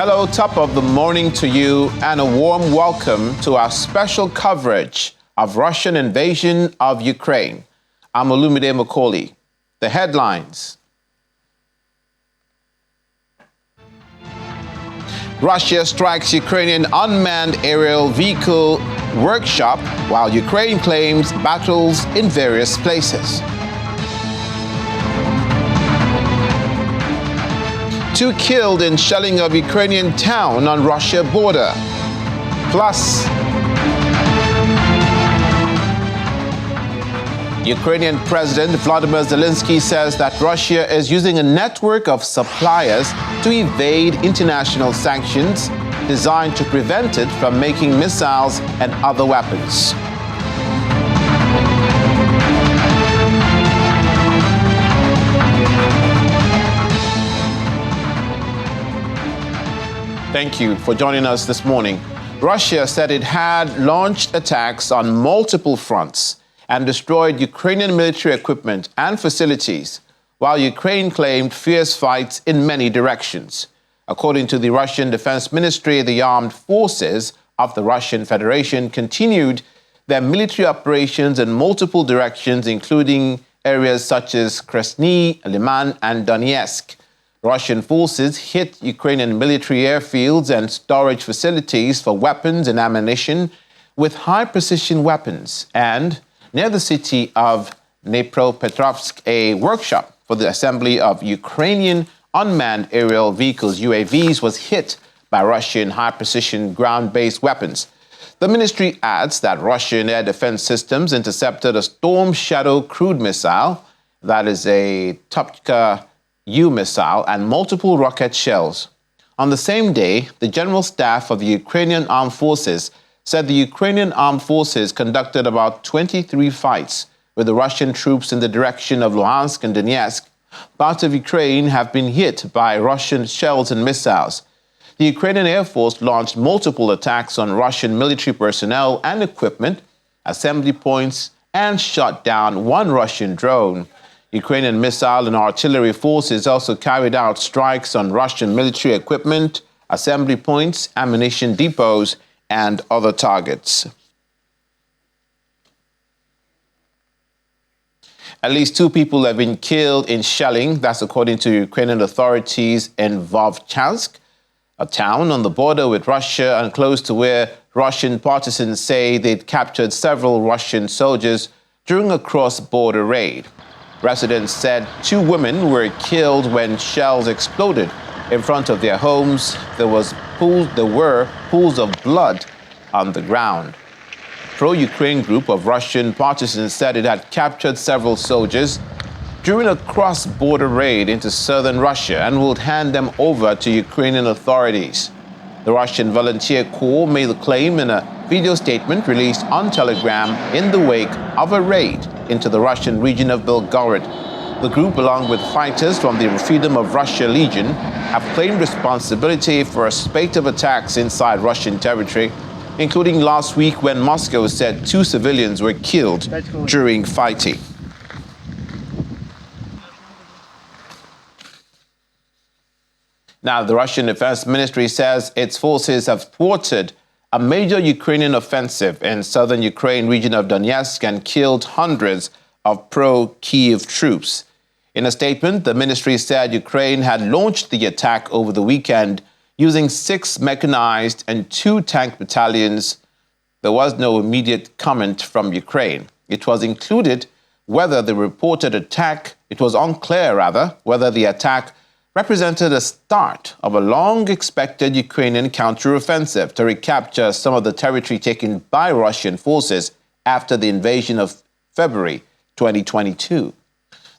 Hello, top of the morning to you, and a warm welcome to our special coverage of Russian invasion of Ukraine. I'm Olumide Macaulay. The headlines. Russia strikes Ukrainian unmanned aerial vehicle workshop, while Ukraine claims battles in various places. 2 killed in shelling of Ukrainian town on Russia border. Plus, Ukrainian President Volodymyr Zelensky says that Russia is using a network of suppliers to evade international sanctions designed to prevent it from making missiles and other weapons. Thank you for joining us this morning. Russia said it had launched attacks on multiple fronts and destroyed Ukrainian military equipment and facilities, while Ukraine claimed fierce fights in many directions. According to the Russian Defense Ministry, the armed forces of the Russian Federation continued their military operations in multiple directions, including areas such as Krasny, Liman, and Donetsk. Russian forces hit Ukrainian military airfields and storage facilities for weapons and ammunition with high-precision weapons, and near the city of Dnipropetrovsk, a workshop for the assembly of Ukrainian unmanned aerial vehicles, UAVs, was hit by Russian high-precision ground-based weapons. The ministry adds that Russian air defense systems intercepted a Storm Shadow crude missile, that is a Topka U missile, and multiple rocket shells. On the same day, the General Staff of the Ukrainian Armed Forces said the Ukrainian Armed Forces conducted about 23 fights with the Russian troops in the direction of Luhansk and Donetsk. Parts of Ukraine have been hit by Russian shells and missiles. The Ukrainian Air Force launched multiple attacks on Russian military personnel and equipment, assembly points, and shot down 1 Russian drone. Ukrainian missile and artillery forces also carried out strikes on Russian military equipment, assembly points, ammunition depots, and other targets. At least 2 people have been killed in shelling. That's according to Ukrainian authorities in Vovchansk, a town on the border with Russia and close to where Russian partisans say they'd captured several Russian soldiers during a cross-border raid. Residents said 2 women were killed when shells exploded in front of their homes. There were pools of blood on the ground. A pro-Ukraine group of Russian partisans said it had captured several soldiers during a cross-border raid into southern Russia and would hand them over to Ukrainian authorities. The Russian Volunteer Corps made the claim in a video statement released on Telegram in the wake of a raid into the Russian region of Belgorod. The group, along with fighters from the Freedom of Russia Legion, have claimed responsibility for a spate of attacks inside Russian territory, including last week when Moscow said 2 civilians were killed during fighting. Now, the Russian Defense Ministry says its forces have thwarted a major Ukrainian offensive in southern Ukraine region of Donetsk and killed hundreds of pro-Kyiv troops. In a statement, the ministry said Ukraine had launched the attack over the weekend using 6 mechanized and 2 tank battalions. There was no immediate comment from Ukraine. It was unclear whether the attack represented a start of a long-expected Ukrainian counteroffensive to recapture some of the territory taken by Russian forces after the invasion of February 2022.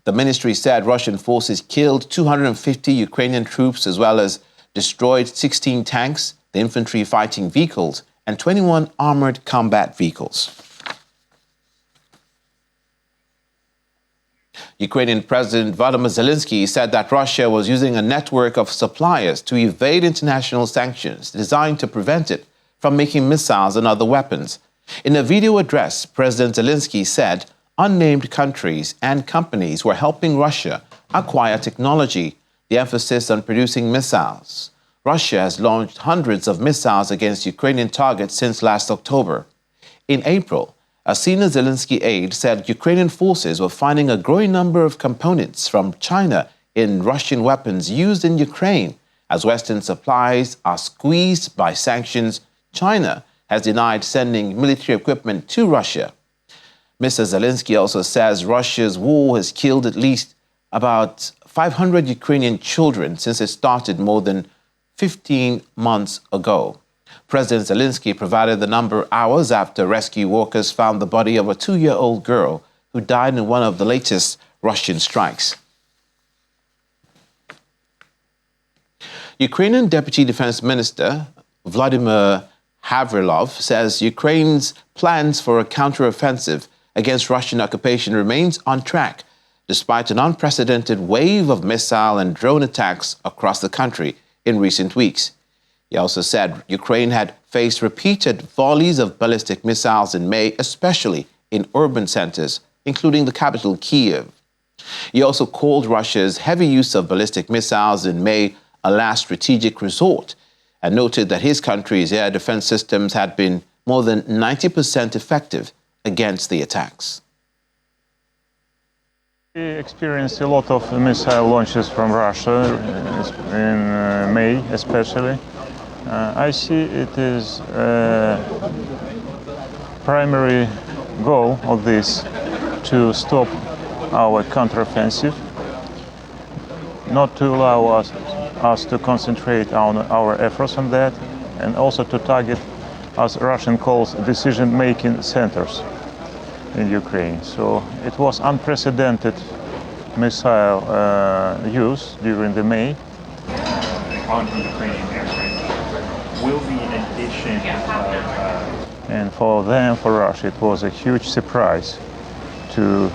The ministry said Russian forces killed 250 Ukrainian troops as well as destroyed 16 tanks, the infantry fighting vehicles, and 21 armored combat vehicles. Ukrainian President Volodymyr Zelensky said that Russia was using a network of suppliers to evade international sanctions designed to prevent it from making missiles and other weapons. In a video address, President Zelensky said unnamed countries and companies were helping Russia acquire technology, the emphasis on producing missiles. Russia has launched hundreds of missiles against Ukrainian targets since last October. In April, a senior Zelensky aide said Ukrainian forces were finding a growing number of components from China in Russian weapons used in Ukraine. As Western supplies are squeezed by sanctions, China has denied sending military equipment to Russia. Mr. Zelensky also says Russia's war has killed at least about 500 Ukrainian children since it started more than 15 months ago. President Zelensky provided the number hours after rescue workers found the body of a 2-year-old girl who died in one of the latest Russian strikes. Ukrainian Deputy Defense Minister Vladimir Havrilov says Ukraine's plans for a counteroffensive against Russian occupation remains on track, despite an unprecedented wave of missile and drone attacks across the country in recent weeks. He also said Ukraine had faced repeated volleys of ballistic missiles in May, especially in urban centers, including the capital, Kyiv. He also called Russia's heavy use of ballistic missiles in May a last strategic resort, and noted that his country's air defense systems had been more than 90% effective against the attacks. We experienced a lot of missile launches from Russia in May, especially. I see it is a primary goal of this to stop our counteroffensive, not to allow us to concentrate on our efforts on that, and also to target, as Russian calls, decision-making centers in Ukraine. So it was unprecedented missile use during the May. On Ukrainian airstrikes will be an addition of... And for Russia, it was a huge surprise to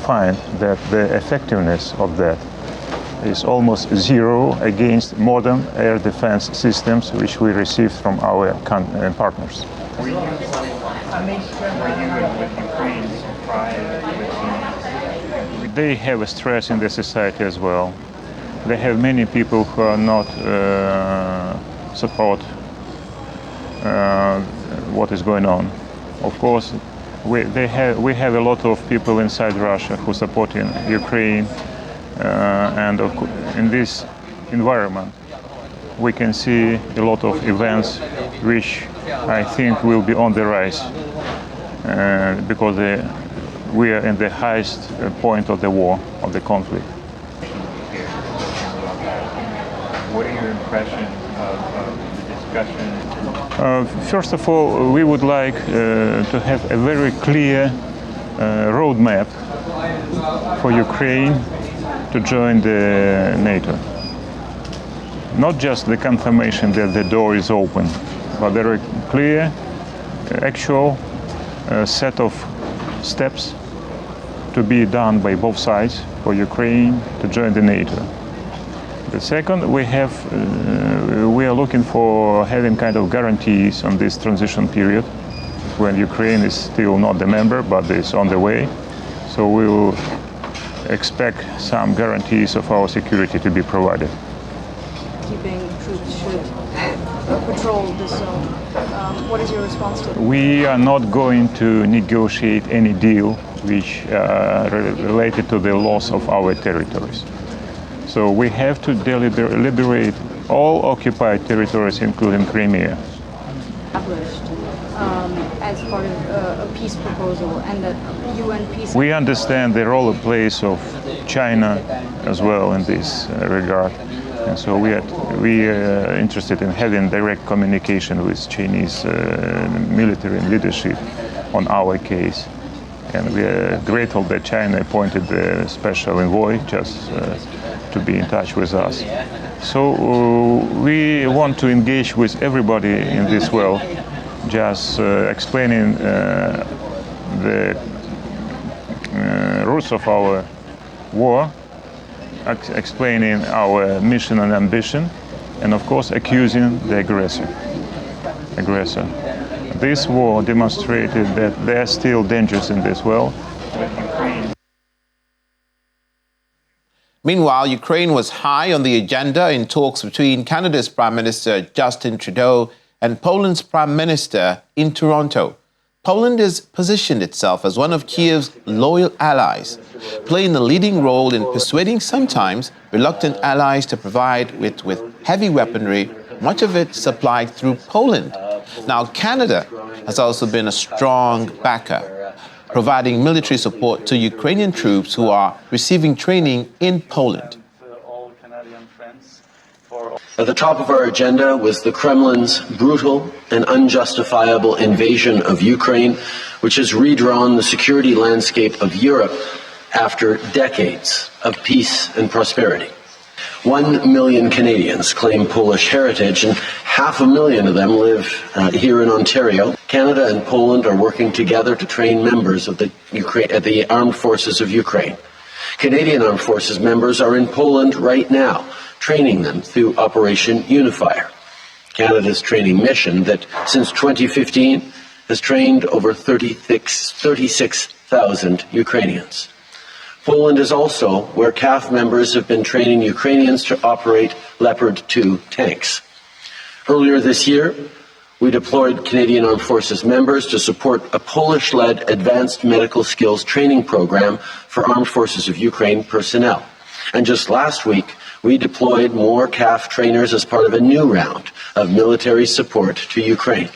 find that the effectiveness of that is almost zero against modern air defense systems which we received from our partners. Were you with Ukraine surprised with They have a stress in the society as well. They have many people who are not support what is going on. Of course, we have a lot of people inside Russia who support in Ukraine, and in this environment, we can see a lot of events which I think will be on the rise, because we are in the highest point of the war, of the conflict. What are your impressions of the discussion? First of all, we would like to have a very clear roadmap for Ukraine to join the NATO. Not just the confirmation that the door is open, but very clear, actual set of steps to be done by both sides for Ukraine to join the NATO. The second, we are looking for having kind of guarantees on this transition period when Ukraine is still not the member, but is on the way. So we will expect some guarantees of our security to be provided. Keeping troops should patrol this zone. What is your response to that? We are not going to negotiate any deal which related to the loss of our territories. So we have to liberate all occupied territories, including Crimea. Established as part of a peace proposal, and that UN peace... We understand the role and place of China as well in this regard. And so we are interested in having direct communication with Chinese military and leadership on our case. And we are grateful that China appointed a special envoy just to be in touch with us. So we want to engage with everybody in this world, just explaining the roots of our war, explaining our mission and ambition, and of course accusing the aggressor. This war demonstrated that there are still dangers in this world. Meanwhile, Ukraine was high on the agenda in talks between Canada's Prime Minister Justin Trudeau and Poland's Prime Minister in Toronto. Poland has positioned itself as one of Kiev's loyal allies, playing a leading role in persuading sometimes reluctant allies to provide with heavy weaponry, much of it supplied through Poland. Now, Canada has also been a strong backer, providing military support to Ukrainian troops who are receiving training in Poland. At the top of our agenda was the Kremlin's brutal and unjustifiable invasion of Ukraine, which has redrawn the security landscape of Europe after decades of peace and prosperity. 1 million Canadians claim Polish heritage, and 500,000 of them live here in Ontario. Canada and Poland are working together to train members of the Armed Forces of Ukraine. Canadian Armed Forces members are in Poland right now, training them through Operation Unifier, Canada's training mission that since 2015 has trained over 36,000 Ukrainians. Poland is also where CAF members have been training Ukrainians to operate Leopard 2 tanks. Earlier this year, we deployed Canadian Armed Forces members to support a Polish-led advanced medical skills training program for Armed Forces of Ukraine personnel. And just last week, we deployed more CAF trainers as part of a new round of military support to Ukraine.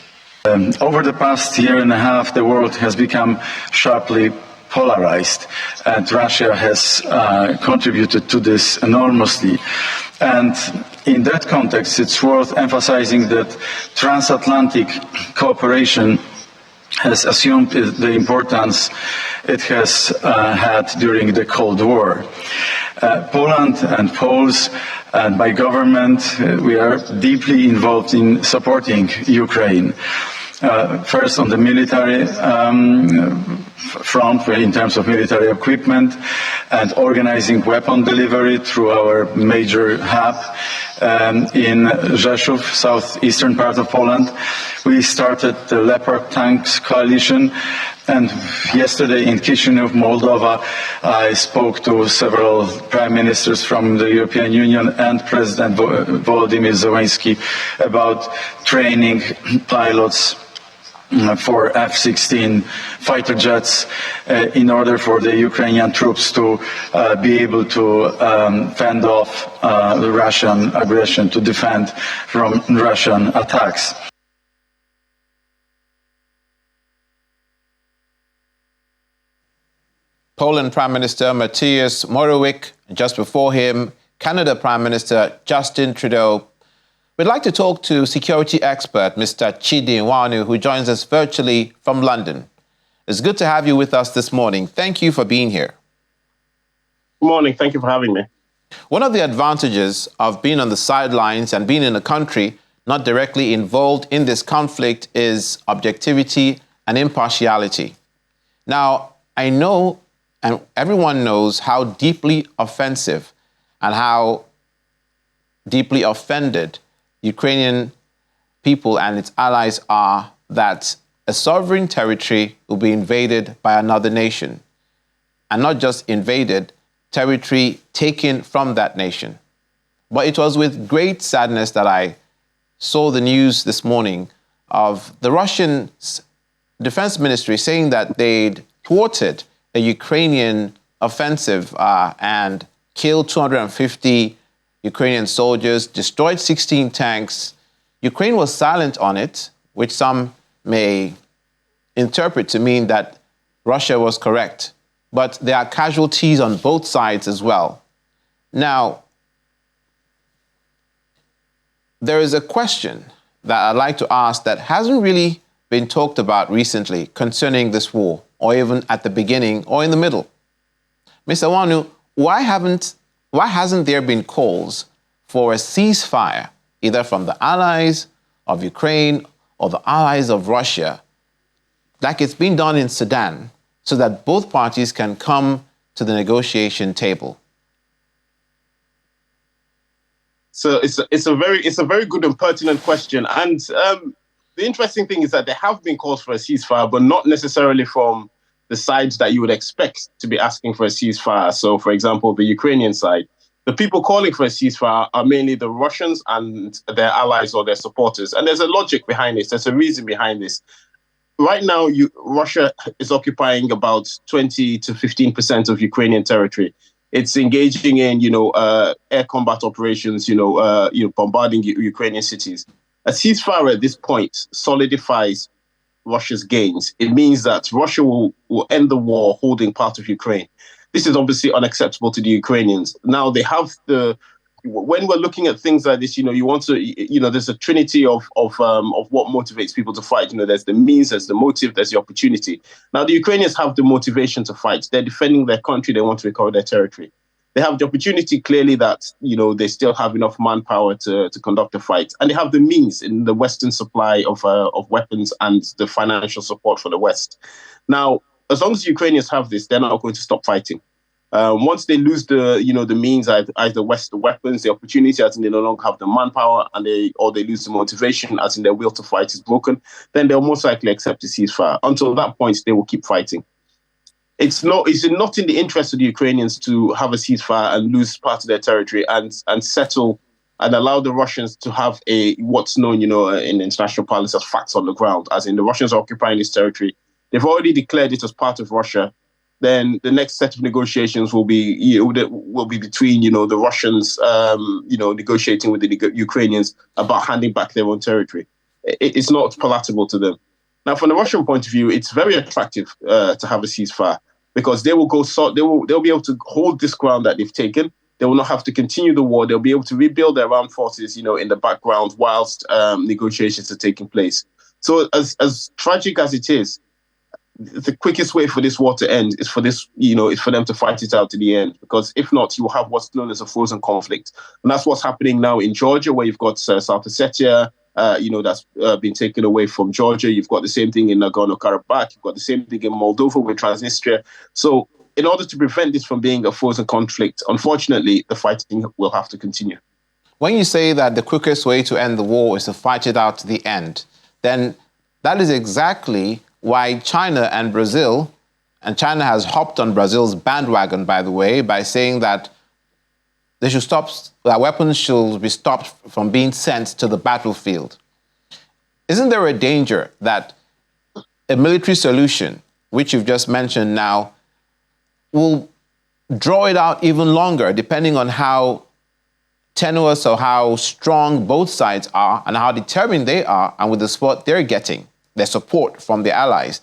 Over the past year and a half, the world has become sharply polarized, and Russia has contributed to this enormously. And in that context, it's worth emphasizing that transatlantic cooperation has assumed the importance it has had during the Cold War. Poland and Poles and my government, we are deeply involved in supporting Ukraine. First on the military front in terms of military equipment and organizing weapon delivery through our major hub in Rzeszów, southeastern part of Poland. We started the Leopard Tanks Coalition, and yesterday in Chisinau, Moldova, I spoke to several prime ministers from the European Union and President Volodymyr Zelensky about training pilots for F-16 fighter jets in order for the Ukrainian troops to be able to fend off the Russian aggression, to defend from Russian attacks. Poland Prime Minister Mateusz Morawiecki, just before him, Canada Prime Minister Justin Trudeau. We'd like to talk to security expert Mr. Chidi Nwanu, who joins us virtually from London. It's good to have you with us this morning. Thank you for being here. Good morning. Thank you for having me. One of the advantages of being on the sidelines and being in a country not directly involved in this conflict is objectivity and impartiality. Now, I know, and everyone knows, how deeply offensive and how deeply offended Ukrainian people and its allies are that a sovereign territory will be invaded by another nation. And not just invaded, territory taken from that nation. But it was with great sadness that I saw the news this morning of the Russian Defense Ministry saying that they'd thwarted a Ukrainian offensive and killed 250 Ukrainian soldiers, destroyed 16 tanks. Ukraine was silent on it, which some may interpret to mean that Russia was correct. But there are casualties on both sides as well. Now, there is a question that I'd like to ask that hasn't really been talked about recently concerning this war, or even at the beginning or in the middle. Mr. Nwanu, why hasn't there been calls for a ceasefire, either from the allies of Ukraine or the allies of Russia, like it's been done in Sudan, so that both parties can come to the negotiation table? So it's a very good and pertinent question. And the interesting thing is that there have been calls for a ceasefire, but not necessarily from the sides that you would expect to be asking for a ceasefire. So, for example, the Ukrainian side. The people calling for a ceasefire are mainly the Russians and their allies or their supporters. And there's a logic behind this. There's a reason behind this. Right now, Russia is occupying about 20 to 15% of Ukrainian territory. It's engaging in, air combat operations, bombarding Ukrainian cities. A ceasefire at this point solidifies Russia's gains. It means that Russia will end the war holding part of Ukraine. This is obviously unacceptable to the Ukrainians. Now they have when we're looking at things like this, you want to, there's a trinity of what motivates people to fight. There's the means, there's the motive, there's the opportunity. Now the Ukrainians have the motivation to fight. They're defending their country. They want to recover their territory. They have the opportunity clearly that, they still have enough manpower to conduct a fight. And they have the means in the Western supply of weapons and the financial support for the West. Now, as long as the Ukrainians have this, they're not going to stop fighting. Once they lose the means, either West the weapons, the opportunity, as in they no longer have the manpower, or they lose the motivation, as in their will to fight is broken, then they'll most likely accept a ceasefire. Until that point, they will keep fighting. It's not in the interest of the Ukrainians to have a ceasefire and lose part of their territory and settle and allow the Russians to have what's known, in international parlance as facts on the ground, as in the Russians are occupying this territory. They've already declared it as part of Russia. Then the next set of negotiations will be between the Russians negotiating with the Ukrainians about handing back their own territory. It's not palatable to them. Now, from the Russian point of view, it's very attractive to have a ceasefire because they'll be able to hold this ground that they've taken. They will not have to continue the war. They'll be able to rebuild their armed forces, in the background whilst negotiations are taking place. So as tragic as it is, the quickest way for this war to end is for them to fight it out to the end, because if not, you will have what's known as a frozen conflict. And that's what's happening now in Georgia, where you've got South Ossetia, that's been taken away from Georgia. You've got the same thing in Nagorno-Karabakh. You've got the same thing in Moldova with Transnistria. So in order to prevent this from being a frozen conflict, unfortunately, the fighting will have to continue. When you say that the quickest way to end the war is to fight it out to the end, then that is exactly why China and Brazil, and China has hopped on Brazil's bandwagon, by the way, by saying that that weapons should be stopped from being sent to the battlefield. Isn't there a danger that a military solution, which you've just mentioned now, will draw it out even longer, depending on how tenuous or how strong both sides are and how determined they are, and with the support they're getting, their support from the allies,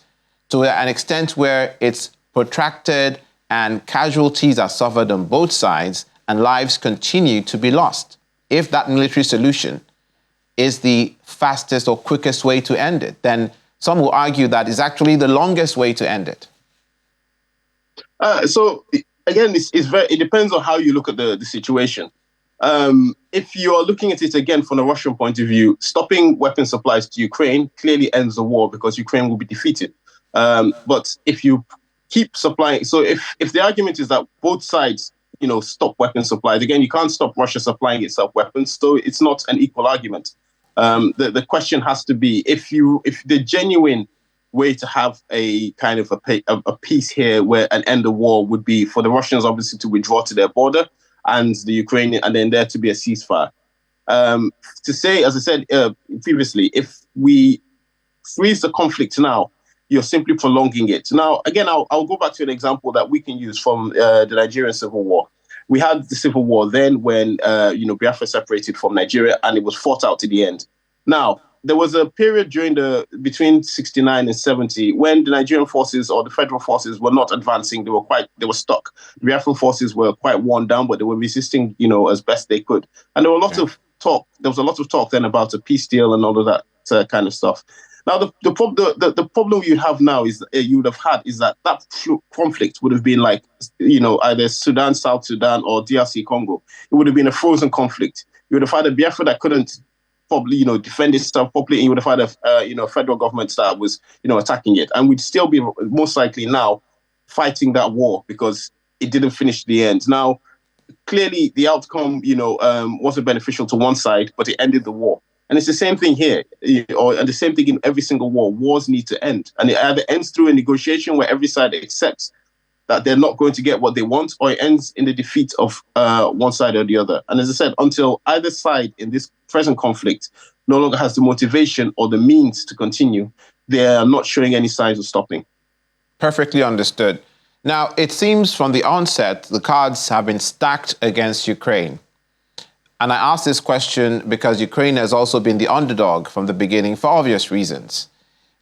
to an extent where it's protracted and casualties are suffered on both sides and lives continue to be lost? If that military solution is the fastest or quickest way to end it, then some will argue that is actually the longest way to end it. So again, it depends on how you look at the situation. If you are looking at it again from the Russian point of view, stopping weapon supplies to Ukraine clearly ends the war because Ukraine will be defeated. But if you keep supplying, so if the argument is that both sides, stop weapon supplies, again, you can't stop Russia supplying itself weapons, so it's not an equal argument. The question has to be, if the genuine way to have a kind of a peace here where an end of war would be for the Russians obviously to withdraw to their border, and the Ukrainian, and then there to be a ceasefire. To say, as I said previously, if we freeze the conflict now, you're simply prolonging it. Now, again, I'll go back to an example that we can use from the Nigerian Civil War. We had the Civil War then when, Biafra separated from Nigeria and it was fought out to the end. Now, there was a period between 69 and 70 when the Nigerian forces or the federal forces were not advancing. They were stuck. The Biafran forces were quite worn down, but they were resisting, as best they could. And there were a lot of talk. There was a lot of talk then about a peace deal and all of that kind of stuff. Now, the problem you have now is that conflict would have been like, either Sudan, South Sudan, or DRC Congo. It would have been a frozen conflict. You would have had a Biafra that couldn't probably, defend itself properly, and you would have had a federal government that was, attacking it. And we'd still be most likely now fighting that war because it didn't finish the end. Now, clearly the outcome, wasn't beneficial to one side, but it ended the war. And it's the same thing here, and the same thing in every single war. Wars need to end. And it either ends through a negotiation where every side accepts that they're not going to get what they want, or it ends in the defeat of one side or the other. And as I said, until either side in this present conflict no longer has the motivation or the means to continue, they are not showing any signs of stopping. Perfectly understood. Now, it seems from the onset, the cards have been stacked against Ukraine. And I ask this question because Ukraine has also been the underdog from the beginning for obvious reasons.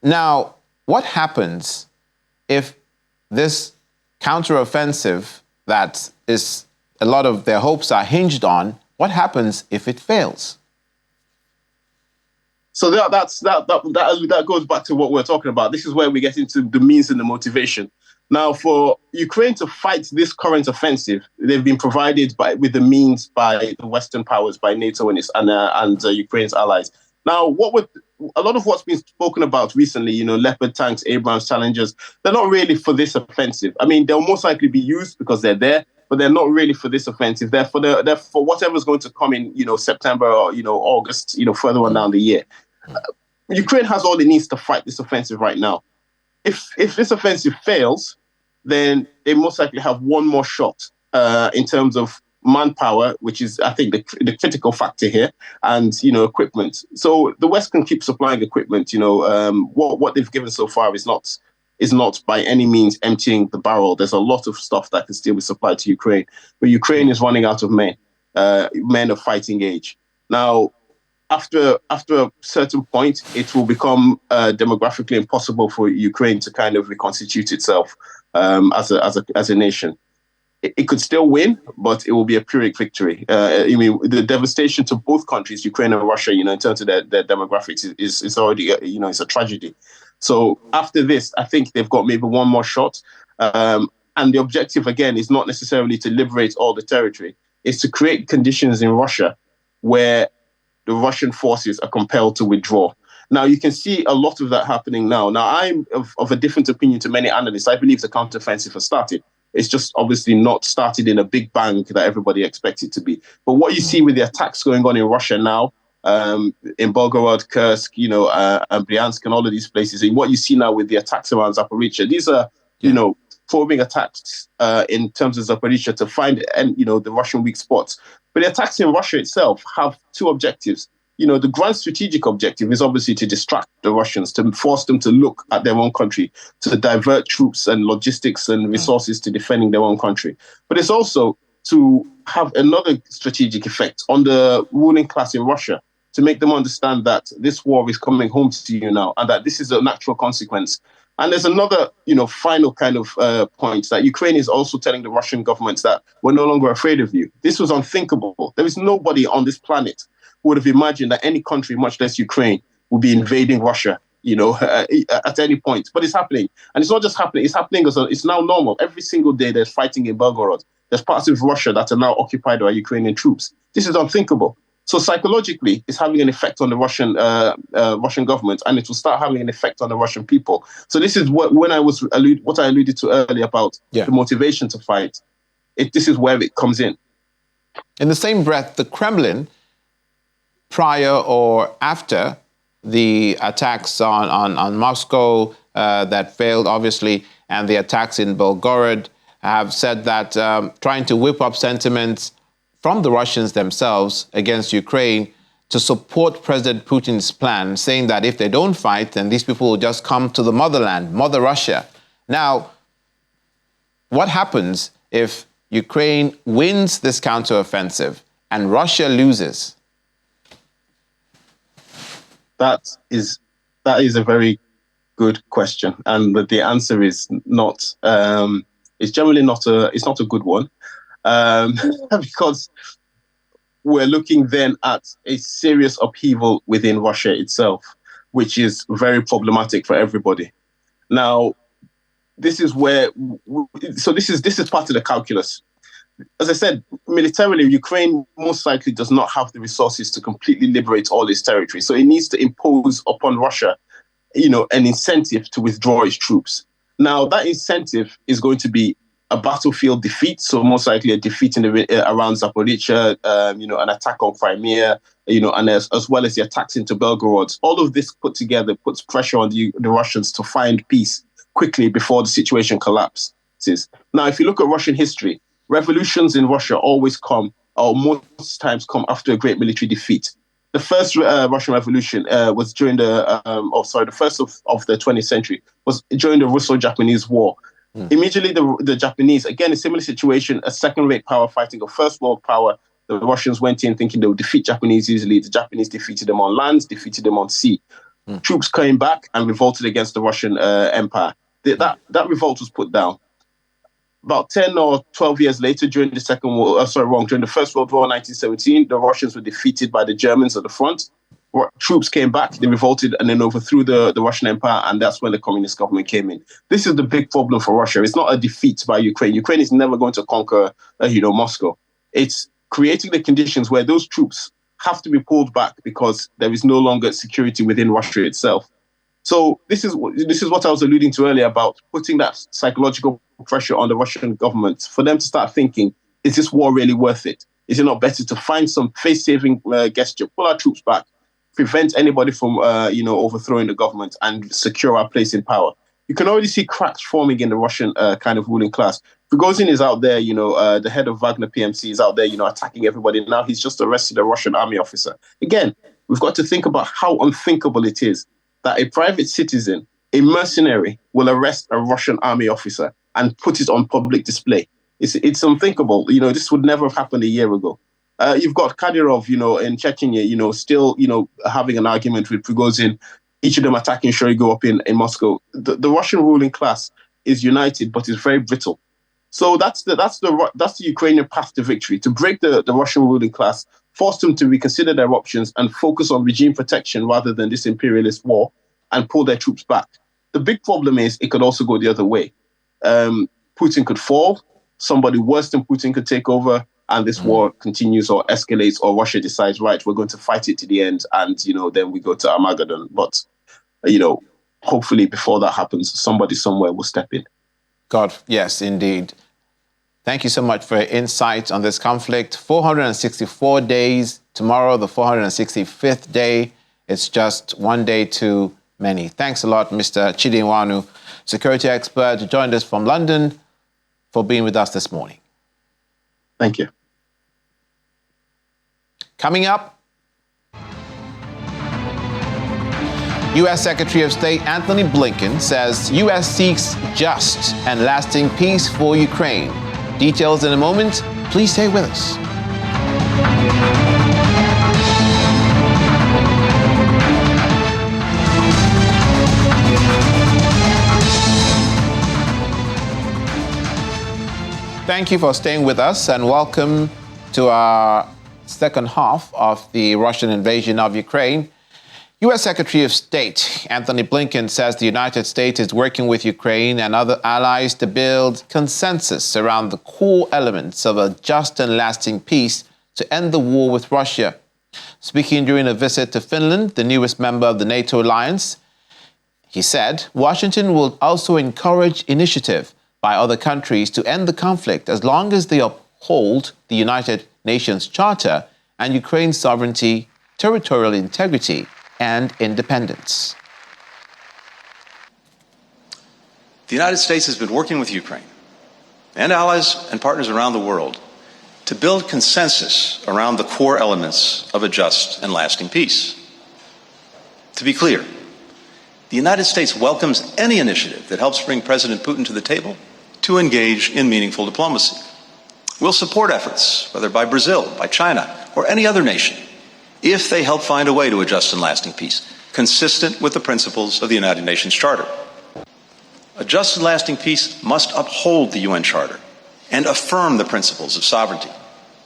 Now, what happens if this counteroffensive that is a lot of their hopes are hinged on, what happens if it fails? So that goes back to what we're talking about. This is where we get into the means and the motivation. Now, for Ukraine to fight this current offensive, they've been provided with the means by the Western powers, by NATO and Ukraine's allies. Now, a lot of what's been spoken about recently, Leopard tanks, Abrams, Challengers, they're not really for this offensive. I mean, they'll most likely be used because they're there, but they're not really for this offensive. They're for whatever's going to come in, September or August, further on down the year. Ukraine has all it needs to fight this offensive right now. If this offensive fails, then they most likely have one more shot in terms of manpower, which is, I think, the critical factor here, and equipment. So the West can keep supplying equipment. What they've given so far is not by any means emptying the barrel. There's a lot of stuff that can still be supplied to Ukraine, but Ukraine is running out of men of fighting age. Now, after a certain point, it will become demographically impossible for Ukraine to kind of reconstitute itself as a nation. It could still win, but it will be a Pyrrhic victory. The devastation to both countries, Ukraine and Russia, in terms of their demographics, is already, it's a tragedy. So after this, I think they've got maybe one more shot. And the objective, again, is not necessarily to liberate all the territory. It's to create conditions in Russia where the Russian forces are compelled to withdraw. Now, you can see a lot of that happening now. Now, I'm of a different opinion to many analysts. I believe the counteroffensive has started. It's just obviously not started in a big bang that everybody expects it to be. But what you see with the attacks going on in Russia now, in Belgorod, Kursk, and Bryansk and all of these places, and what you see now with the attacks around Zaporizhzhia, these are, probing attacks in terms of Zaporizhzhia to find, the Russian weak spots. But the attacks in Russia itself have two objectives. The grand strategic objective is obviously to distract the Russians, to force them to look at their own country, to divert troops and logistics and resources to defending their own country. But it's also to have another strategic effect on the ruling class in Russia, to make them understand that this war is coming home to you now, and that this is a natural consequence. And there's another, final kind of point that Ukraine is also telling the Russian government that we're no longer afraid of you. This was unthinkable. There is nobody on this planet who would have imagined that any country, much less Ukraine, would be invading Russia, at any point. But it's happening. And it's not just happening. It's happening it's now normal. Every single day there's fighting in Belgorod. There's parts of Russia that are now occupied by Ukrainian troops. This is unthinkable. So psychologically, it's having an effect on the Russian government, and it will start having an effect on the Russian people. So this is what I alluded to earlier about the motivation to fight. This is where it comes in. In the same breath, the Kremlin, prior or after the attacks on Moscow that failed, obviously, and the attacks in Belgorod, have said that trying to whip up sentiments from the Russians themselves against Ukraine to support President Putin's plan, saying that if they don't fight, then these people will just come to the motherland, Mother Russia. Now, what happens if Ukraine wins this counteroffensive and Russia loses? That is a very good question, and the answer is not. It's generally not a good one. Because we're looking then at a serious upheaval within Russia itself, which is very problematic for everybody. Now, this is where, this is part of the calculus. As I said, militarily, Ukraine most likely does not have the resources to completely liberate all its territory. So it needs to impose upon Russia, an incentive to withdraw its troops. Now, that incentive is going to be a battlefield defeat, so most likely a defeat around Zaporizhzhia, an attack on Crimea, and as well as the attacks into Belgorod. All of this put together puts pressure on the Russians to find peace quickly before the situation collapses. cities. Now, if you look at Russian history, revolutions in Russia always come, or most times come after a great military defeat. The first Russian Revolution was during the first of the 20th century was during the Russo-Japanese War. Immediately, the Japanese, again, a similar situation, a second-rate power fighting a first world power. The Russians went in thinking they would defeat Japanese easily. The Japanese defeated them on land, defeated them on sea. Troops came back and revolted against the Russian Empire. That revolt was put down. About 10 or 12 years later, during the during the First World War in 1917, the Russians were defeated by the Germans at the front. Troops came back, they revolted, and then overthrew the Russian Empire, and that's when the communist government came in. This is the big problem for Russia. It's not a defeat by Ukraine. Ukraine is never going to conquer, Moscow. It's creating the conditions where those troops have to be pulled back because there is no longer security within Russia itself. So this is what I was alluding to earlier about putting that psychological pressure on the Russian government for them to start thinking, is this war really worth it? Is it not better to find some face-saving gesture, pull our troops back, prevent anybody from, overthrowing the government and secure our place in power? You can already see cracks forming in the Russian kind of ruling class. Prigozhin is out there, the head of Wagner PMC is out there, attacking everybody. Now he's just arrested a Russian army officer. Again, we've got to think about how unthinkable it is that a private citizen, a mercenary, will arrest a Russian army officer and put it on public display. It's unthinkable. This would never have happened a year ago. You've got Kadyrov, in Chechnya, still, having an argument with Prigozhin, each of them attacking Shoigu up in Moscow. The Russian ruling class is united, but is very brittle. So that's the Ukrainian path to victory, to break the Russian ruling class, force them to reconsider their options and focus on regime protection rather than this imperialist war, and pull their troops back. The big problem is it could also go the other way. Putin could fall, somebody worse than Putin could take over, and this war continues or escalates, or Russia decides, right, we're going to fight it to the end, and, then we go to Armageddon. But, hopefully before that happens, somebody somewhere will step in. God, yes, indeed. Thank you so much for your insight on this conflict. 464 days, tomorrow, the 465th day. It's just one day too many. Thanks a lot, Mr. Chidi Nwanu, security expert, who joined us from London, for being with us this morning. Thank you. Coming up, U.S. Secretary of State Anthony Blinken says U.S. seeks just and lasting peace for Ukraine. Details in a moment. Please stay with us. Thank you for staying with us, and welcome to our second half of the Russian invasion of Ukraine. U.S. Secretary of State Anthony Blinken says the United States is working with Ukraine and other allies to build consensus around the core elements of a just and lasting peace to end the war with Russia. Speaking during a visit to Finland, the newest member of the NATO alliance, he said Washington will also encourage initiative by other countries to end the conflict as long as they uphold the United Nations Charter and Ukraine's sovereignty, territorial integrity, and independence. The United States has been working with Ukraine and allies and partners around the world to build consensus around the core elements of a just and lasting peace. To be clear, the United States welcomes any initiative that helps bring President Putin to the table to engage in meaningful diplomacy. We'll support efforts, whether by Brazil, by China, or any other nation, if they help find a way to a just and lasting peace, consistent with the principles of the United Nations Charter. A just and lasting peace must uphold the UN Charter and affirm the principles of sovereignty,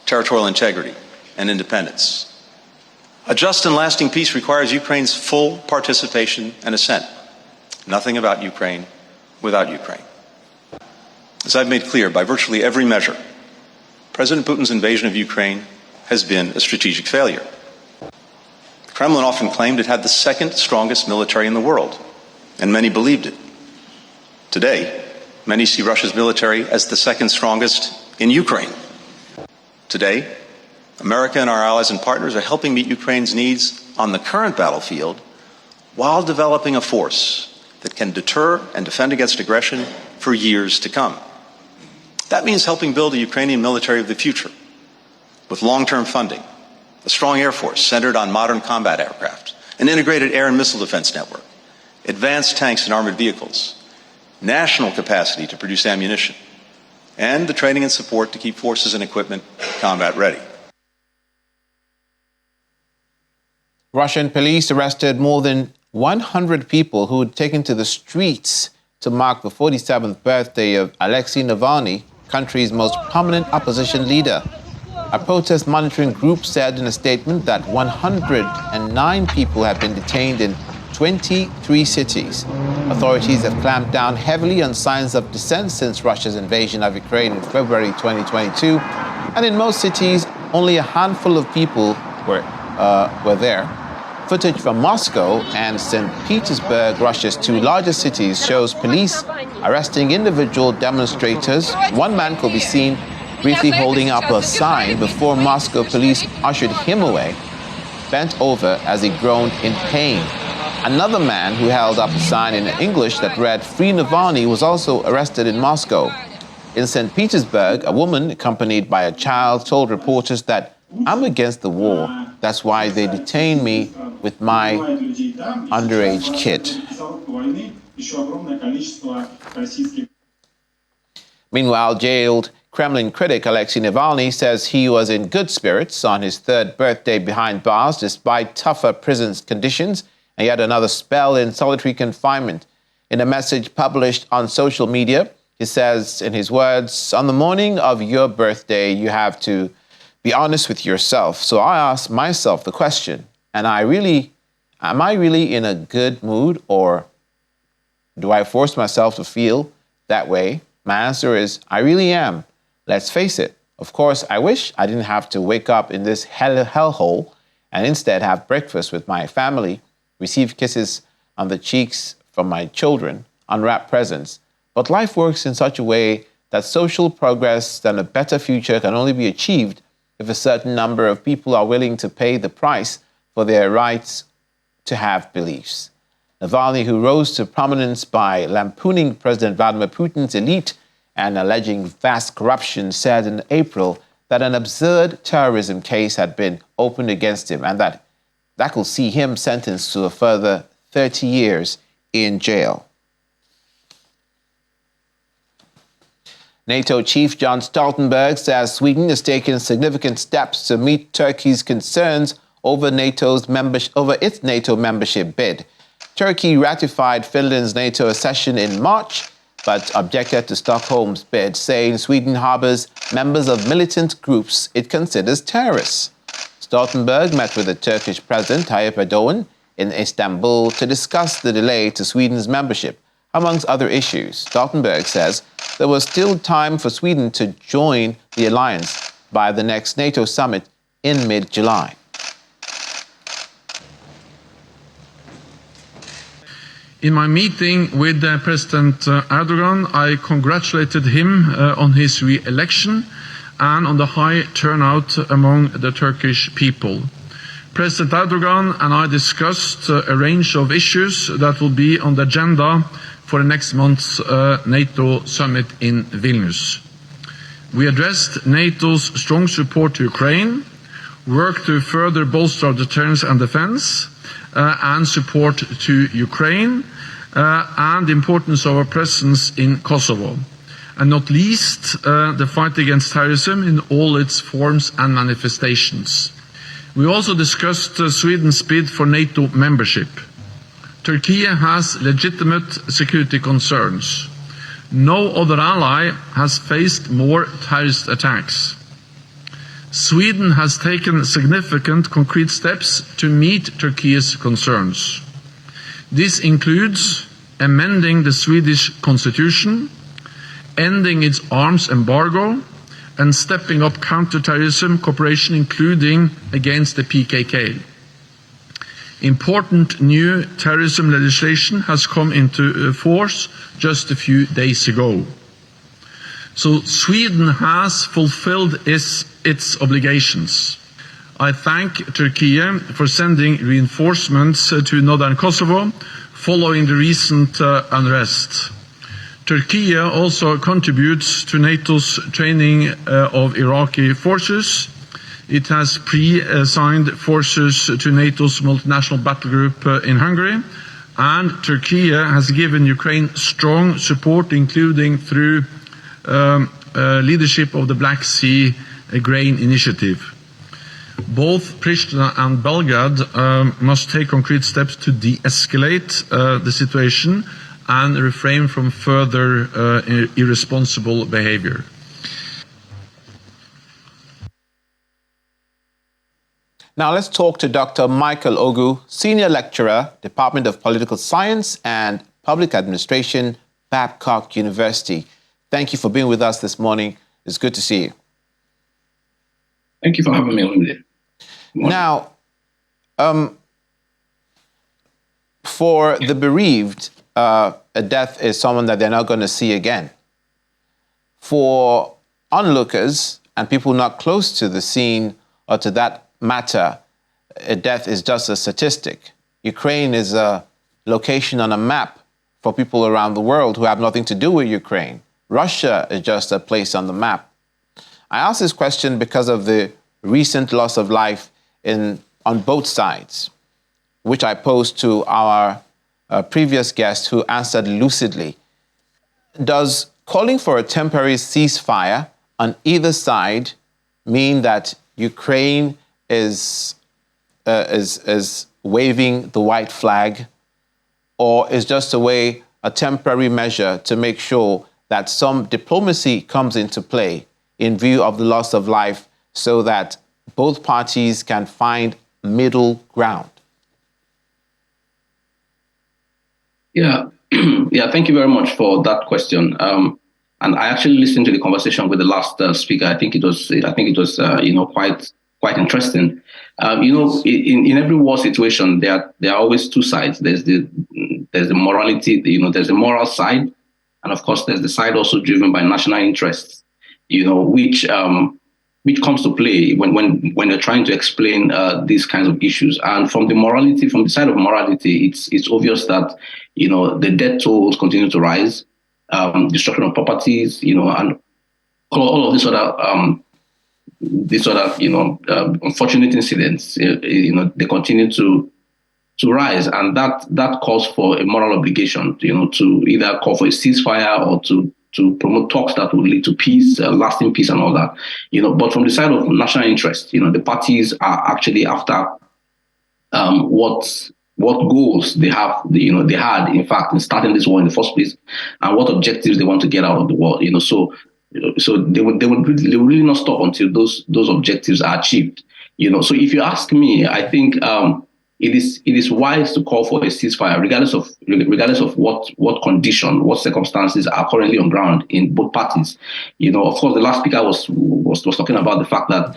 territorial integrity, and independence. A just and lasting peace requires Ukraine's full participation and assent. Nothing about Ukraine without Ukraine. As I've made clear by virtually every measure, President Putin's invasion of Ukraine has been a strategic failure. The Kremlin often claimed it had the second strongest military in the world, and many believed it. Today, many see Russia's military as the second strongest in Ukraine. Today, America and our allies and partners are helping meet Ukraine's needs on the current battlefield while developing a force that can deter and defend against aggression for years to come. That means helping build a Ukrainian military of the future with long-term funding, a strong air force centered on modern combat aircraft, an integrated air and missile defense network, advanced tanks and armored vehicles, national capacity to produce ammunition, and the training and support to keep forces and equipment combat ready. Russian police arrested more than 100 people who had taken to the streets to mark the 47th birthday of Alexei Navalny, country's most prominent opposition leader. A protest monitoring group said in a statement that 109 people have been detained in 23 cities. Authorities have clamped down heavily on signs of dissent since Russia's invasion of Ukraine in February 2022, and in most cities, only a handful of people were there. Footage from Moscow and St. Petersburg, Russia's two largest cities, shows police arresting individual demonstrators. One man could be seen briefly holding up a sign before Moscow police ushered him away, bent over as he groaned in pain. Another man who held up a sign in English that read "Free Navalny" was also arrested in Moscow. In St. Petersburg, a woman accompanied by a child told reporters that "I'm against the war. That's why they detained me with my underage kid." Meanwhile, jailed Kremlin critic Alexei Navalny says he was in good spirits on his third birthday behind bars despite tougher prison conditions and yet another spell in solitary confinement. In a message published on social media, he says, in his words, "On the morning of your birthday, you have to be honest with yourself. So I ask myself the question, am I really in a good mood, or do I force myself to feel that way? My answer is, I really am. Let's face it. Of course, I wish I didn't have to wake up in this hellhole and instead have breakfast with my family, receive kisses on the cheeks from my children, unwrap presents. But life works in such a way that social progress and a better future can only be achieved if a certain number of people are willing to pay the price for their rights to have beliefs." Navalny, who rose to prominence by lampooning President Vladimir Putin's elite and alleging vast corruption, said in April that an absurd terrorism case had been opened against him and that could see him sentenced to a further 30 years in jail. NATO Chief Jens Stoltenberg says Sweden has taken significant steps to meet Turkey's concerns over its NATO membership bid. Turkey ratified Finland's NATO accession in March, but objected to Stockholm's bid, saying Sweden harbors members of militant groups it considers terrorists. Stoltenberg met with the Turkish President Tayyip Erdogan in Istanbul to discuss the delay to Sweden's membership, amongst other issues. Stoltenberg says there was still time for Sweden to join the alliance by the next NATO summit in mid-July. In my meeting with President Erdogan, I congratulated him on his re-election and on the high turnout among the Turkish people. President Erdogan and I discussed a range of issues that will be on the agenda for next month's NATO summit in Vilnius. We addressed NATO's strong support to Ukraine, work to further bolster deterrence and defense, and support to Ukraine, and the importance of our presence in Kosovo, and not least the fight against terrorism in all its forms and manifestations. We also discussed Sweden's bid for NATO membership. Turkey has legitimate security concerns. No other ally has faced more terrorist attacks. Sweden has taken significant concrete steps to meet Turkey's concerns. This includes amending the Swedish constitution, ending its arms embargo, and stepping up counter-terrorism cooperation, including against the PKK. Important new terrorism legislation has come into force just a few days ago. So Sweden has fulfilled its obligations. I thank Turkey for sending reinforcements to northern Kosovo following the recent unrest. Turkey also contributes to NATO's training of Iraqi forces. It has pre-assigned forces to NATO's multinational battle group in Hungary, and Turkey has given Ukraine strong support, including through leadership of the Black Sea Grain Initiative. Both Pristina and Belgrade must take concrete steps to de-escalate the situation and refrain from further irresponsible behavior. Now let's talk to Dr. Michael Ogu, Senior Lecturer, Department of Political Science and Public Administration, Babcock University. Thank you for being with us this morning. It's good to see you. Thank you for having me on there. Now, for the bereaved, a death is someone that they're not going to see again. For onlookers and people not close to the scene or to that matter, a death is just a statistic. Ukraine is a location on a map for people around the world who have nothing to do with Ukraine. Russia is just a place on the map. I ask this question because of the recent loss of life on both sides, which I posed to our previous guest who answered lucidly. Does calling for a temporary ceasefire on either side mean that Ukraine is waving the white flag, or is just a temporary measure to make sure that some diplomacy comes into play in view of the loss of life so that both parties can find middle ground? Yeah, thank you very much for that question. And I actually listened to the conversation with the last speaker. I think it was quite interesting. In every war situation, there are always two sides. There's the morality, there's the moral side, and of course there's the side also driven by national interests, which comes to play when they're trying to explain these kinds of issues. And from the side of morality, it's obvious that the death tolls continue to rise, destruction of properties, and all of these other unfortunate incidents, they continue to rise, and that calls for a moral obligation, to either call for a ceasefire or to promote talks that will lead to peace, lasting peace, and all that. But from the side of national interest, the parties are actually after what goals they have, they had, in fact, in starting this war in the first place, and what objectives they want to get out of the war. So they will really not stop until those objectives are achieved. So if you ask me, I think it is wise to call for a ceasefire, regardless of what condition, what circumstances are currently on ground in both parties. Of course, the last speaker was talking about the fact that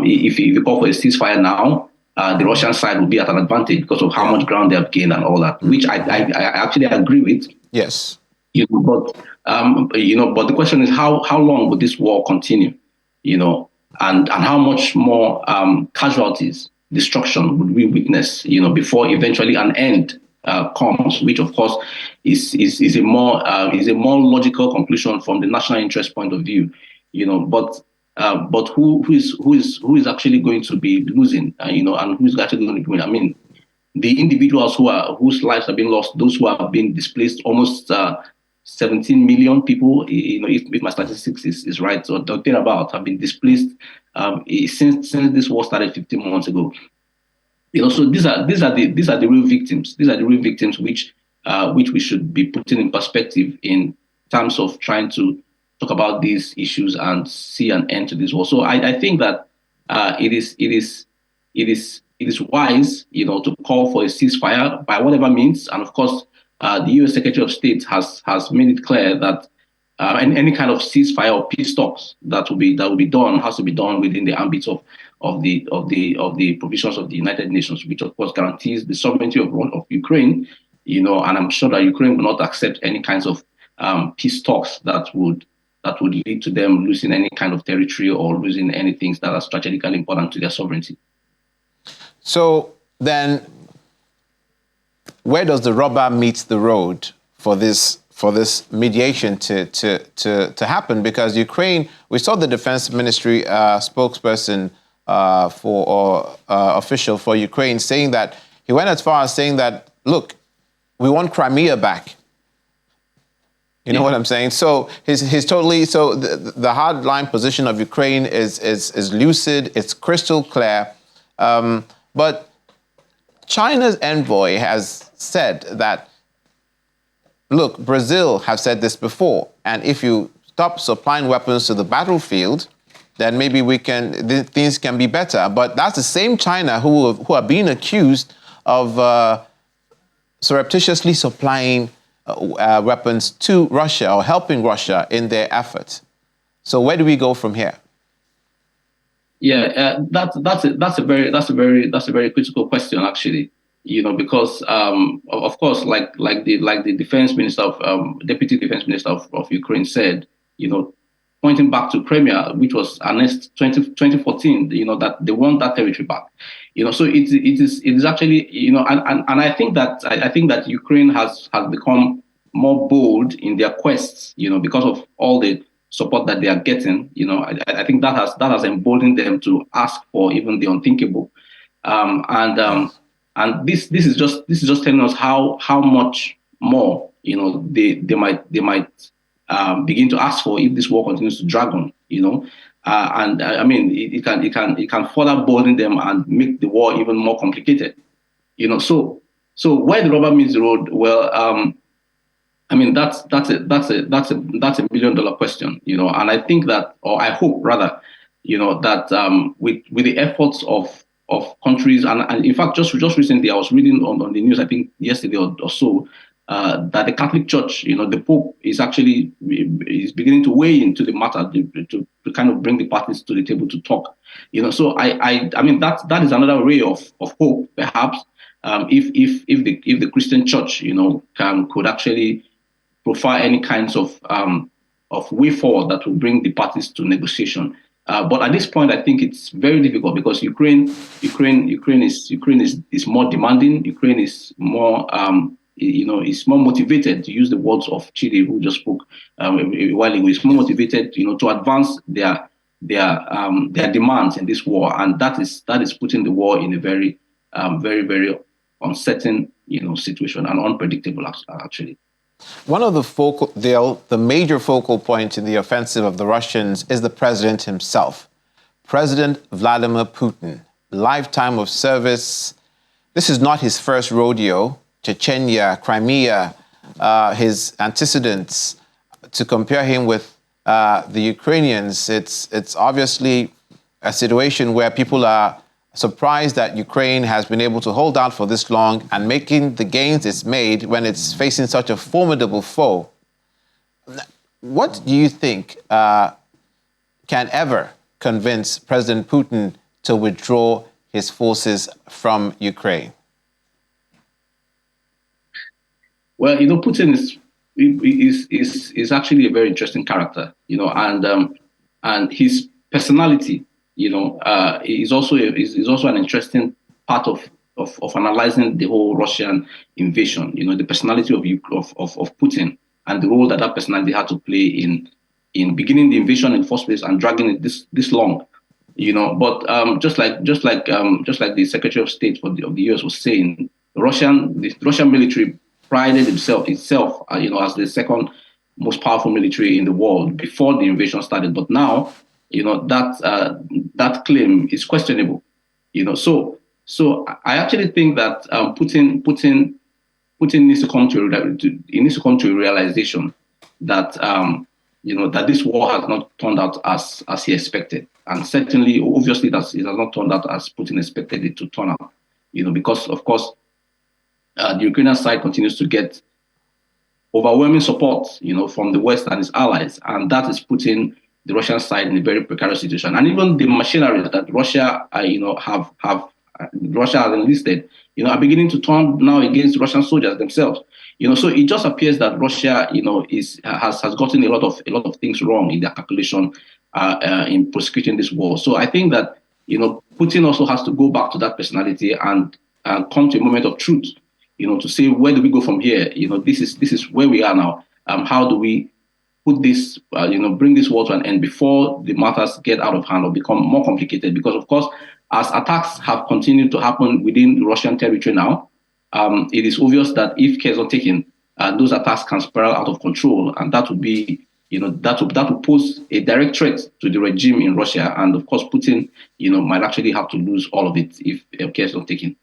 if you call for a ceasefire now, the Russian side will be at an advantage because of how much ground they have gained and all that, which I actually agree with. Yes. But the question is how long will this war continue? And how much more casualties, destruction would we witness? Before eventually an end comes, which of course is a more logical conclusion from the national interest point of view. But who is actually going to be losing? And who's actually going to win? I mean, the individuals whose lives have been lost, those who have been displaced, almost 17 million people, if my statistics is right, or thereabout, have been displaced since this war started 15 months ago. So these are the real victims. These are the real victims which we should be putting in perspective in terms of trying to talk about these issues and see an end to this war. So I think that it is wise, to call for a ceasefire by whatever means, and of course. The U.S. Secretary of State has made it clear that any kind of ceasefire or peace talks that will be done has to be done within the ambit of the provisions of the United Nations, which of course guarantees the sovereignty of Ukraine. And I'm sure that Ukraine will not accept any kinds of peace talks that would lead to them losing any kind of territory or losing any things that are strategically important to their sovereignty. So then, where does the rubber meet the road for this for this mediation to happen, because Ukraine, we saw the defense ministry spokesperson official for Ukraine saying that, he went as far as saying that, look, we want Crimea back. You know what I'm saying? So his totally, so the hardline position of Ukraine is lucid, it's crystal clear. But China's envoy has said that, look, Brazil have said this before, and if you stop supplying weapons to the battlefield, then maybe things can be better. But that's the same China who are being accused of surreptitiously supplying weapons to Russia or helping Russia in their efforts. So where do we go from here? Yeah, that's a very critical question, actually. Because of course, like the defense minister deputy defense minister of Ukraine said, pointing back to Crimea, which was annexed 2014, that they want that territory back. So it is actually, and I think that Ukraine has become more bold in their quests, because of all the support that they are getting. I think that has emboldened them to ask for even the unthinkable. And this is just telling us how much more they might begin to ask for if this war continues to drag on. And I mean it can further bolden them and make the war even more complicated. So where the rubber meets the road, well, I mean that's a $1 million question. And I think that, or I hope rather, that with the efforts of countries, and in fact, just recently, I was reading on the news, I think yesterday or so, that the Catholic Church, the Pope is beginning to weigh into the matter to kind of bring the parties to the table to talk. So I mean that is another ray of hope, perhaps, if the Christian Church, could actually profile any kinds of way forward that will bring the parties to negotiation. But at this point, I think it's very difficult because Ukraine is more demanding. Ukraine is more, is more motivated, to use the words of Chile, who just spoke a while ago. It's more motivated, to advance their demands in this war, and that is putting the war in a very, very uncertain, situation, and unpredictable actually. One of the major focal points in the offensive of the Russians is the president himself. President Vladimir Putin, lifetime of service. This is not his first rodeo. Chechnya, Crimea, his antecedents. To compare him with the Ukrainians, it's obviously a situation where people are surprised that Ukraine has been able to hold out for this long and making the gains it's made when it's facing such a formidable foe. What do you think can ever convince President Putin to withdraw his forces from Ukraine? Well, Putin is actually a very interesting character, and his personality, is also an interesting part of analyzing the whole Russian invasion. The personality of Putin and the role that personality had to play in beginning the invasion in the first place and dragging it this long. But just like the Secretary of State of the US was saying, the Russian military prided itself as the second most powerful military in the world before the invasion started. But now, that claim is questionable. So I actually think that Putin needs to come to a realization that that this war has not turned out as he expected, and certainly, obviously, that it has not turned out as Putin expected it to turn out. Because of course, the Ukrainian side continues to get overwhelming support, from the West and its allies, and that is putting the Russian side in a very precarious situation. And even the machinery that Russia, Russia has enlisted, are beginning to turn now against Russian soldiers themselves. So it just appears that Russia, has gotten a lot of things wrong in their calculation in prosecuting this war. So I think that Putin also has to go back to that personality and come to a moment of truth. To say, where do we go from here? This is where we are now. how do we put this, bring this war to an end before the matters get out of hand or become more complicated? Because, of course, as attacks have continued to happen within the Russian territory now, it is obvious that if care is not taken, those attacks can spiral out of control, and that would be, that would pose a direct threat to the regime in Russia. And of course, Putin, might actually have to lose all of it if care is not taken.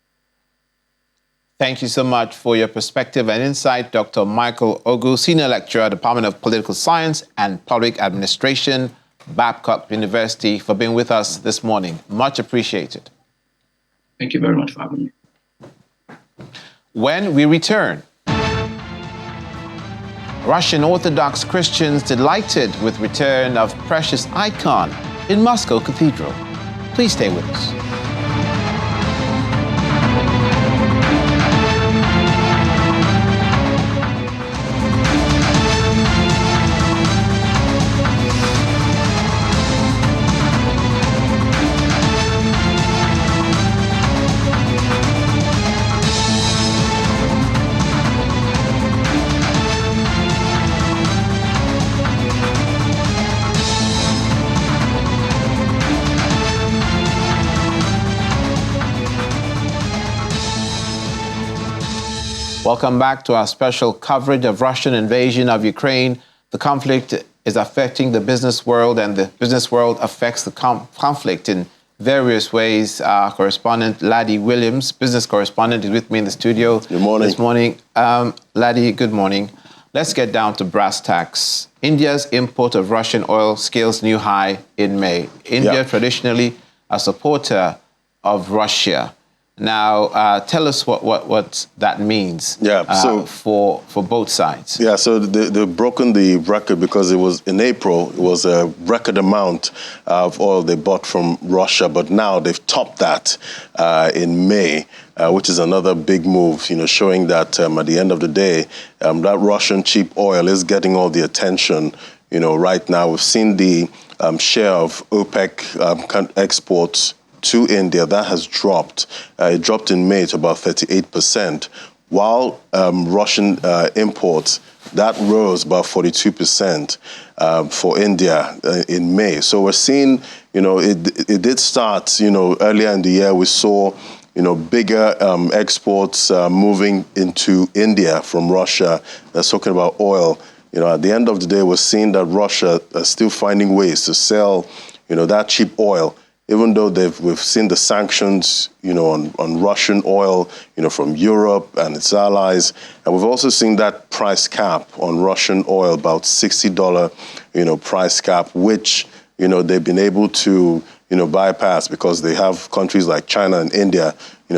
Thank you so much for your perspective and insight, Dr. Michael Ogu, Senior Lecturer, Department of Political Science and Public Administration, Babcock University, for being with us this morning. Much appreciated. Thank you very much for having me. When we return, Russian Orthodox Christians delighted with return of precious icon in Moscow Cathedral. Please stay with us. Welcome back to our special coverage of Russian invasion of Ukraine. The conflict is affecting the business world, and the business world affects the conflict in various ways. Our correspondent, Laddie Williams, business correspondent, is with me in the studio. Good morning. This morning. Laddie, good morning. Let's get down to brass tacks. India's import of Russian oil scales new high in May. India, traditionally a supporter of Russia. Now, tell us what that means for both sides. Yeah, so they've broken the record because it was in April, it was a record amount of oil they bought from Russia, but now they've topped that in May, which is another big move, showing that at the end of the day, that Russian cheap oil is getting all the attention, right now. We've seen the share of OPEC exports to India, that has dropped. It dropped in May to about 38%, while Russian imports, that rose about 42% for India in May. So we're seeing, it did start, earlier in the year, we saw, bigger exports moving into India from Russia. That's talking about oil. At the end of the day, we're seeing that Russia is still finding ways to sell, that cheap oil. Even though we've seen the sanctions, on Russian oil, from Europe and its allies, and we've also seen that price cap on Russian oil, about $60, price cap, which, they've been able to, bypass because they have countries like China and India,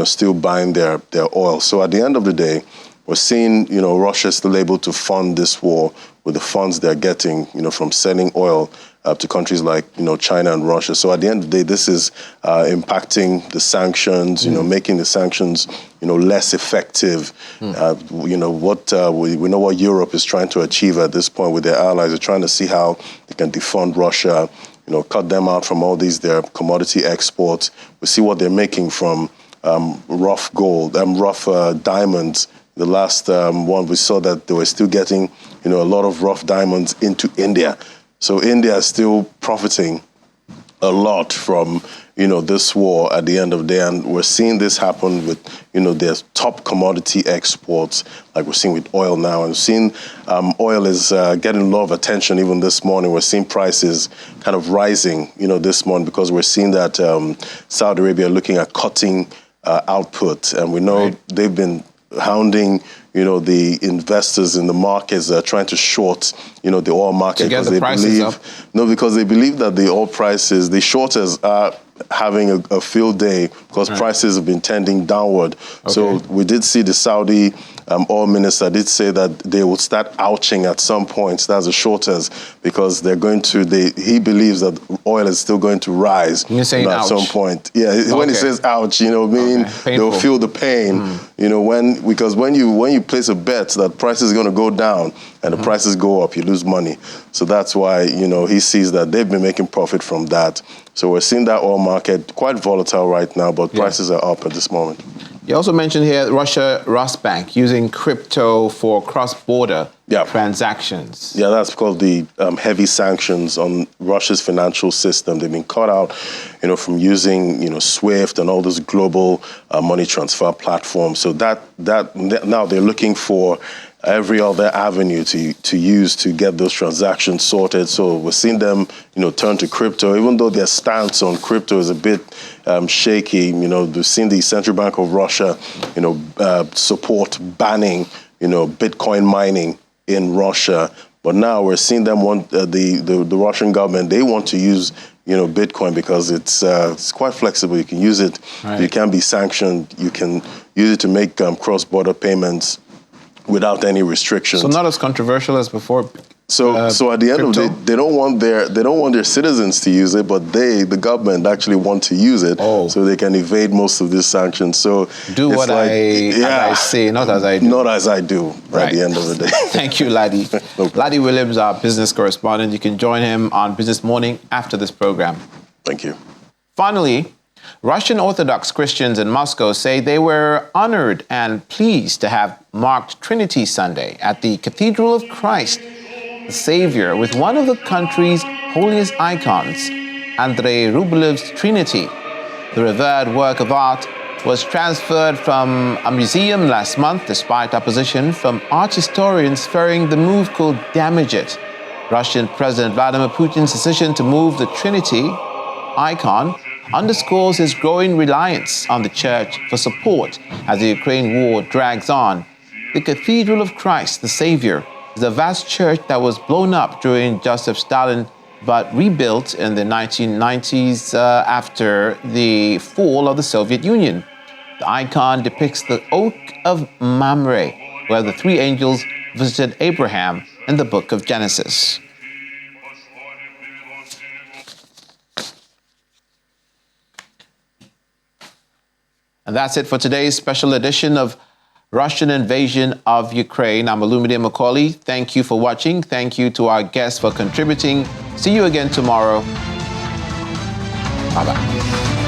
still buying their oil. So at the end of the day, we're seeing, Russia still able to fund this war with the funds they're getting, from selling oil to countries like, China and Russia. So at the end of the day, this is impacting the sanctions, making the sanctions, less effective. We know what Europe is trying to achieve at this point with their allies. They're trying to see how they can defund Russia, cut them out from all their commodity exports. We see what they're making from rough gold, rough diamonds. The last one, we saw that they were still getting, a lot of rough diamonds into India. So India is still profiting a lot from, this war at the end of the day. And we're seeing this happen with, their top commodity exports, like we're seeing with oil now. And we've seen oil is getting a lot of attention even this morning. We're seeing prices kind of rising, this morning because we're seeing that Saudi Arabia looking at cutting output. And we know they've been hounding, the investors in the markets are trying to short, the oil market because they believe that the oil prices, the shorters are having a field day because prices have been tending downward. Okay. So we did see the Saudi oil minister did say that they will start ouching at some point. That's the shorters because they're going to. He believes that oil is still going to rise at some point. Yeah, when he says ouch, meaning they'll feel the pain. Because when you place a bet that price is going to go down and the prices go up, you lose money. So that's why he sees that they've been making profit from that. So we're seeing that oil market quite volatile right now, but prices are up at this moment. You also mentioned here Russia Rosbank using crypto for cross-border transactions. Yeah, that's called the heavy sanctions on Russia's financial system. They've been cut out, from using, SWIFT and all those global money transfer platforms. So that now they're looking for every other avenue to use to get those transactions sorted. So we're seeing them, turn to crypto, even though their stance on crypto is a bit shaky. We've seen the Central Bank of Russia, support banning, Bitcoin mining in Russia. But now we're seeing them want the Russian government, they want to use Bitcoin because it's quite flexible. You can use it. Right. You can be sanctioned. You can use it to make cross-border payments without any restrictions. So not as controversial as before. So at the end of the day, they don't want their citizens to use it, but the government actually want to use it so they can evade most of these sanctions. So do what as I say, not as I do. Not as I do. Right. At the end of the day. Thank you, Ladi. Ladi Williams, our business correspondent. You can join him on Business Morning after this program. Thank you. Finally, Russian Orthodox Christians in Moscow say they were honored and pleased to have marked Trinity Sunday at the Cathedral of Christ, the Savior, with one of the country's holiest icons, Andrei Rublev's Trinity. The revered work of art was transferred from a museum last month despite opposition from art historians fearing the move could damage it. Russian President Vladimir Putin's decision to move the Trinity icon underscores his growing reliance on the church for support as the Ukraine war drags on. The Cathedral of Christ, the Savior, is a vast church that was blown up during Joseph Stalin but rebuilt in the 1990s after the fall of the Soviet Union. The icon depicts the Oak of Mamre, where the three angels visited Abraham in the book of Genesis. And that's it for today's special edition of Russian Invasion of Ukraine. I'm Olumide Macaulay. Thank you for watching. Thank you to our guests for contributing. See you again tomorrow. Bye-bye.